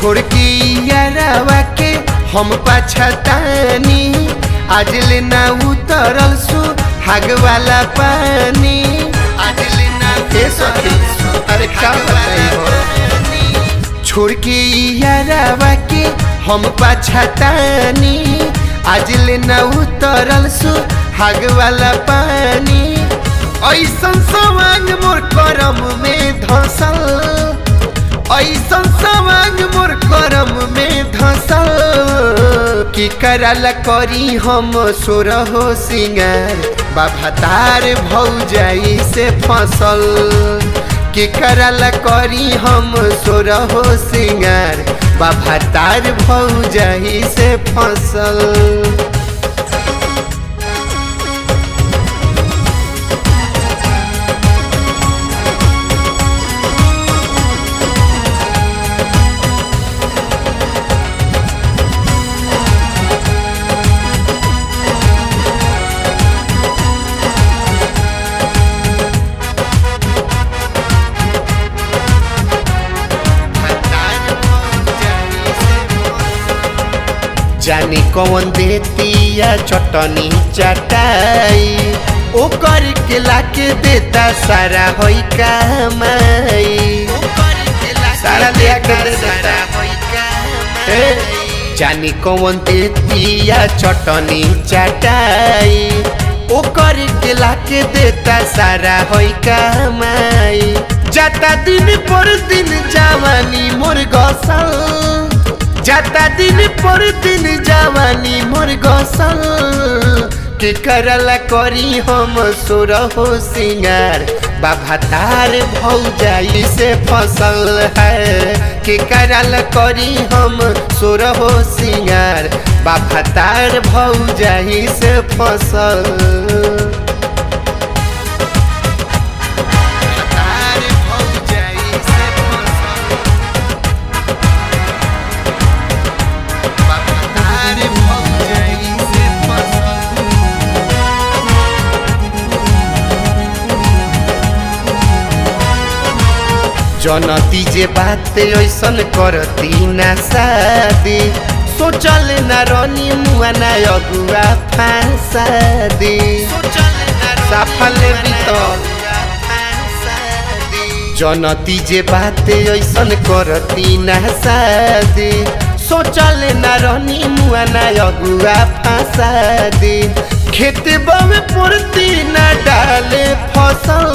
छोड़ के यारावा के हम पछतानी, आज ले ना उतरल सुहाग वाला पानी, आज ले ना अरे का बताई हो। छोड़ के यारावा के हम पछतानी, आज ले ना उतरल सुहाग वाला पानी। ऐसन सवांग मोर करम में धसल, ऐसन सवांग मोर करम में धसल, कि कराला करी हम सोरहो सिंगार, बाबा तार भौजाई से फसल। कि कराला करी हम सोरहो सिंगार, बाबा तार भौजाई से फसल। जानी कौन देतिया चटनी चटाई, ओ करके लाके देता सारा होई कमाई, सारा लिया के देता होई कमाई। जानी कौन देतिया चटनी चटाई, ओ करके लाके देता सारा होई कमाई। जाता दिन पर दिन जवानी मोर गसल, जाता दिन पर दिन जवानी मोर गसल, कि करला करी हम सोरहो सिंगार, बाबा तार भौजाई से फसल है। कि करला करी हम सोरहो सिंगार, बाबा तार भौजाई से फसल। जनती जे बात ऐसन करती ना शादी, सोचल ना रनी मुआ ना अगुआ फांसा दी, सफल बीतल। जनती जे बात ऐसन करती ना शादी, सोचल ना रनी मुआ ना अगुआ फांसा दी। खेत में पड़ती ना डाले फसल,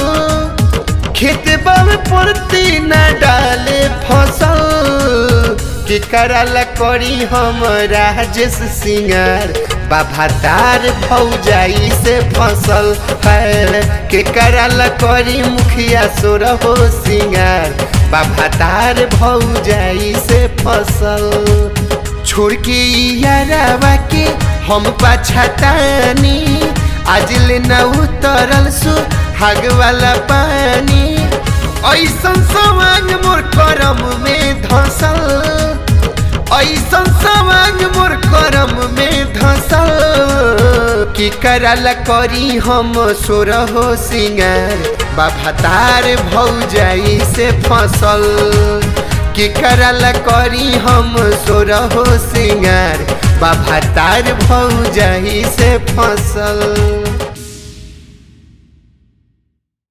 खेत में पड़ती न डाले फसल, कि कराला करी हम राजेश सिंगार, बाबा तार भौजाई से फसल है। कि कराला करी मुखिया सोरहो सिंगार, बाबा तार भौजाई से फसल। छोड़ के यारावा के हम पछतानी, आज ले ना उतरल सुहाग वाला पानी। ऐसन सवांग मोर करम में धसल, ऐसन सवांग मोर करम में धसल, कि कराला करी हम सोरहो सिंगार, बाबा तार भौजाई से फसल। कि कराला करी हम सोरहो सिंगार, बाबा तार भौजाई से फसल।